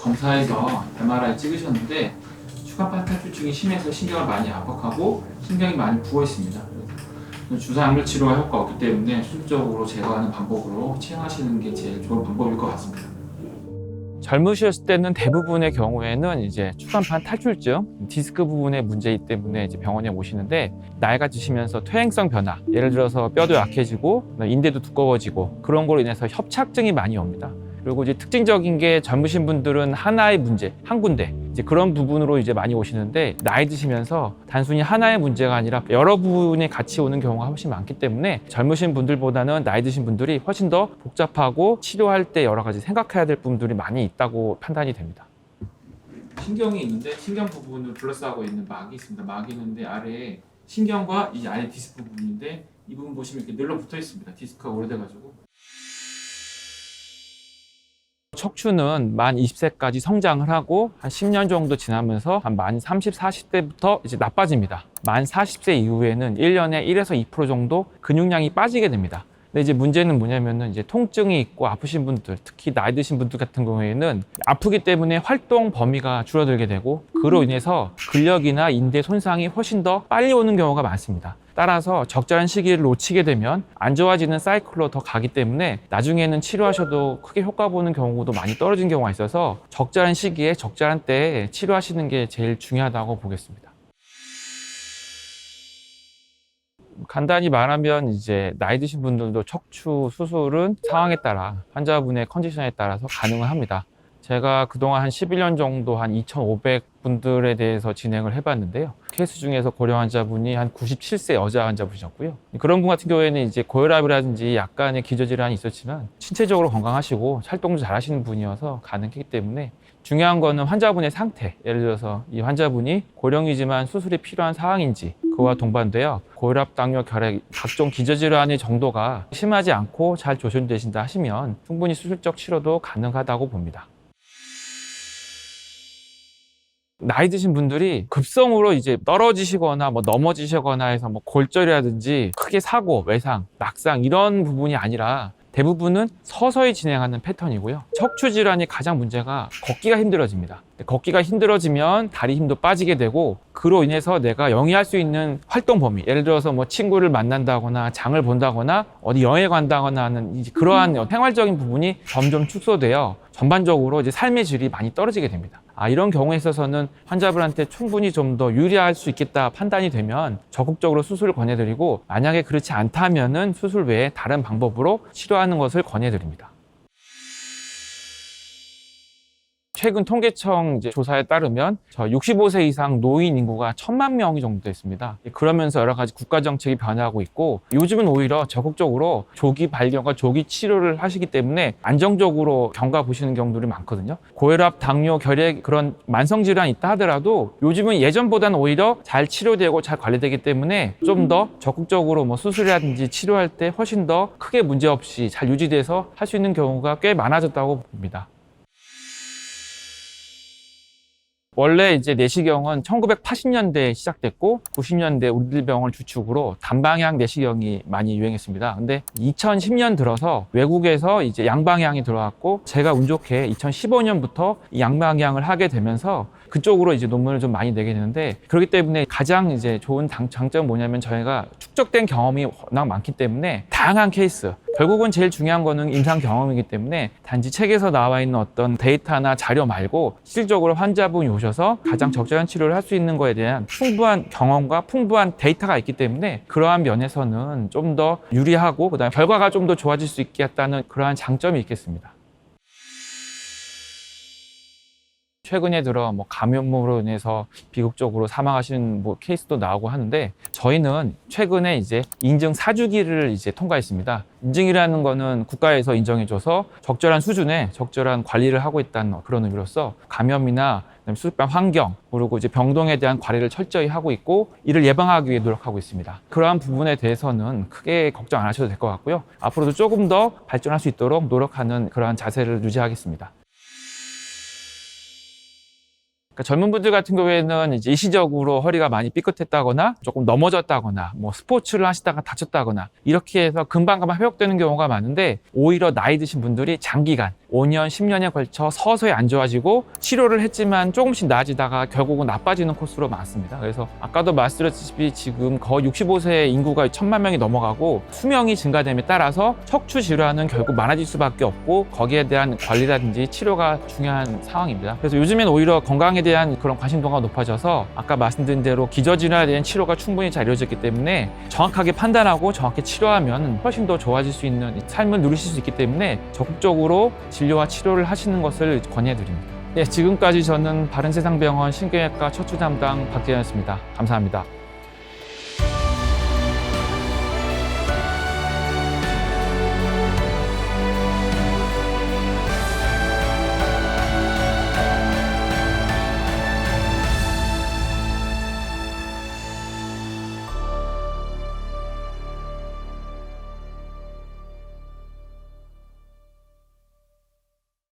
검사해서 MRI 찍으셨는데 추간판 탈출증이 심해서 신경을 많이 압박하고 신경이 많이 부어 있습니다. 주사약물 치료가 효과가 없기 때문에 순적으로 제거하는 방법으로 치행하시는 게 제일 좋은 방법일 것 같습니다. 젊으셨을 때는 대부분의 경우에는 이제 추간판 탈출증, 디스크 부분의 문제이기 때문에 이제 병원에 오시는데, 나이가 드시면서 퇴행성 변화, 예를 들어서 뼈도 약해지고 인대도 두꺼워지고 그런 걸로 인해서 협착증이 많이 옵니다. 그리고 이제 특징적인 게 젊으신 분들은 하나의 문제, 한 군데 이제 그런 부분으로 이제 많이 오시는데, 나이 드시면서 단순히 하나의 문제가 아니라 여러 부분이 같이 오는 경우가 훨씬 많기 때문에 젊으신 분들보다는 나이 드신 분들이 훨씬 더 복잡하고 치료할 때 여러 가지 생각해야 될 부분들이 많이 있다고 판단이 됩니다. 신경이 있는데 신경 부분을 둘러싸고 있는 막이 있습니다. 막이 있는데 아래에 신경과 이 아래 디스크 부분인데 이 부분 보시면 이렇게 눌러붙어 있습니다. 디스크가 오래돼가지고. 척추는 만 20세까지 성장을 하고 한 10년 정도 지나면서 한 만 30, 40대부터 이제 나빠집니다. 만 40세 이후에는 1년에 1에서 2% 정도 근육량이 빠지게 됩니다. 근데 이제 문제는 뭐냐면은 이제 통증이 있고 아프신 분들, 특히 나이 드신 분들 같은 경우에는 아프기 때문에 활동 범위가 줄어들게 되고, 그로 인해서 근력이나 인대 손상이 훨씬 더 빨리 오는 경우가 많습니다. 따라서 적절한 시기를 놓치게 되면 안 좋아지는 사이클로 더 가기 때문에 나중에는 치료하셔도 크게 효과 보는 경우도 많이 떨어진 경우가 있어서 적절한 시기에 적절한 때에 치료하시는 게 제일 중요하다고 보겠습니다. 간단히 말하면 이제 나이 드신 분들도 척추 수술은 상황에 따라, 환자분의 컨디션에 따라서 가능은 합니다. 제가 그동안 한 11년 정도 한 2,500분들에 대해서 진행을 해봤는데요. 케이스 중에서 고령 환자분이 한 97세 여자 환자분이셨고요. 그런 분 같은 경우에는 이제 고혈압이라든지 약간의 기저질환이 있었지만 신체적으로 건강하시고 활동도 잘 하시는 분이어서 가능했기 때문에, 중요한 거는 환자분의 상태, 예를 들어서 이 환자분이 고령이지만 수술이 필요한 상황인지, 그와 동반되어 고혈압, 당뇨, 결핵, 각종 기저질환의 정도가 심하지 않고 잘 조절되신다 하시면 충분히 수술적 치료도 가능하다고 봅니다. 나이 드신 분들이 급성으로 이제 떨어지시거나 뭐 넘어지시거나 해서 뭐 골절이라든지 크게 사고, 외상, 낙상 이런 부분이 아니라 대부분은 서서히 진행하는 패턴이고요. 척추 질환이 가장 문제가 걷기가 힘들어집니다. 걷기가 힘들어지면 다리 힘도 빠지게 되고, 그로 인해서 내가 영위할 수 있는 활동 범위, 예를 들어서 뭐 친구를 만난다거나 장을 본다거나 어디 여행 간다거나 하는 이제 그러한 생활적인 부분이 점점 축소되어 전반적으로 이제 삶의 질이 많이 떨어지게 됩니다. 이런 경우에 있어서는 환자분한테 충분히 좀 더 유리할 수 있겠다 판단이 되면 적극적으로 수술을 권해드리고, 만약에 그렇지 않다면은 수술 외에 다른 방법으로 치료하는 것을 권해드립니다. 최근 통계청 조사에 따르면 65세 이상 노인 인구가 1,000만 명이 정도 됐습니다. 그러면서 여러 가지 국가 정책이 변화하고 있고, 요즘은 오히려 적극적으로 조기 발견과 조기 치료를 하시기 때문에 안정적으로 경과 보시는 경우들이 많거든요. 고혈압, 당뇨, 결핵 그런 만성 질환이 있다 하더라도 요즘은 예전보다는 오히려 잘 치료되고 잘 관리되기 때문에 좀 더 적극적으로 뭐 수술이라든지 치료할 때 훨씬 더 크게 문제 없이 잘 유지돼서 할 수 있는 경우가 꽤 많아졌다고 봅니다. 원래 이제 내시경은 1980년대에 시작됐고 90년대 우리들 병원 주축으로 단방향 내시경이 많이 유행했습니다. 근데 2010년 들어서 외국에서 이제 양방향이 들어왔고, 제가 운 좋게 2015년부터 양방향을 하게 되면서 그쪽으로 이제 논문을 좀 많이 내게 되는데, 그렇기 때문에 가장 이제 좋은 장점은 뭐냐면 저희가 축적된 경험이 워낙 많기 때문에 다양한 케이스, 결국은 제일 중요한 거는 임상 경험이기 때문에 단지 책에서 나와 있는 어떤 데이터나 자료 말고 실질적으로 환자분이 오셔서 가장 적절한 치료를 할 수 있는 거에 대한 풍부한 경험과 풍부한 데이터가 있기 때문에 그러한 면에서는 좀 더 유리하고 그다음에 결과가 좀 더 좋아질 수 있겠다는 그러한 장점이 있겠습니다. 최근에 들어 뭐 감염으로 인해서 비극적으로 사망하신 뭐 케이스도 나오고 하는데, 저희는 최근에 이제 인증 4주기를 이제 통과했습니다. 인증이라는 거는 국가에서 인정해줘서 적절한 수준의 적절한 관리를 하고 있다는 그런 의미로서 감염이나 수술방 환경, 그리고 이제 병동에 대한 관리를 철저히 하고 있고 이를 예방하기 위해 노력하고 있습니다. 그러한 부분에 대해서는 크게 걱정 안 하셔도 될 것 같고요. 앞으로도 조금 더 발전할 수 있도록 노력하는 그러한 자세를 유지하겠습니다. 그러니까 젊은 분들 같은 경우에는 이제 일시적으로 허리가 많이 삐끗했다거나 조금 넘어졌다거나 뭐 스포츠를 하시다가 다쳤다거나 이렇게 해서 금방 회복되는 경우가 많은데, 오히려 나이 드신 분들이 장기간 5년, 10년에 걸쳐 서서히 안 좋아지고 치료를 했지만 조금씩 나아지다가 결국은 나빠지는 코스로 많습니다. 그래서 아까도 말씀드렸다시피 지금 거의 65세 인구가 1,000만 명이 넘어가고 수명이 증가됨에 따라서 척추 질환은 결국 많아질 수밖에 없고 거기에 대한 관리라든지 치료가 중요한 상황입니다. 그래서 요즘엔 오히려 건강에 대한 그런 관심도가 높아져서 아까 말씀드린 대로 기저질환에 대한 치료가 충분히 잘 이루어졌기 때문에 정확하게 판단하고 정확히 치료하면 훨씬 더 좋아질 수 있는 삶을 누리실 수 있기 때문에 적극적으로 진료와 치료를 하시는 것을 권해드립니다. 네, 지금까지 저는 바른세상병원 신경외과 척추 담당 박재현이었습니다. 감사합니다.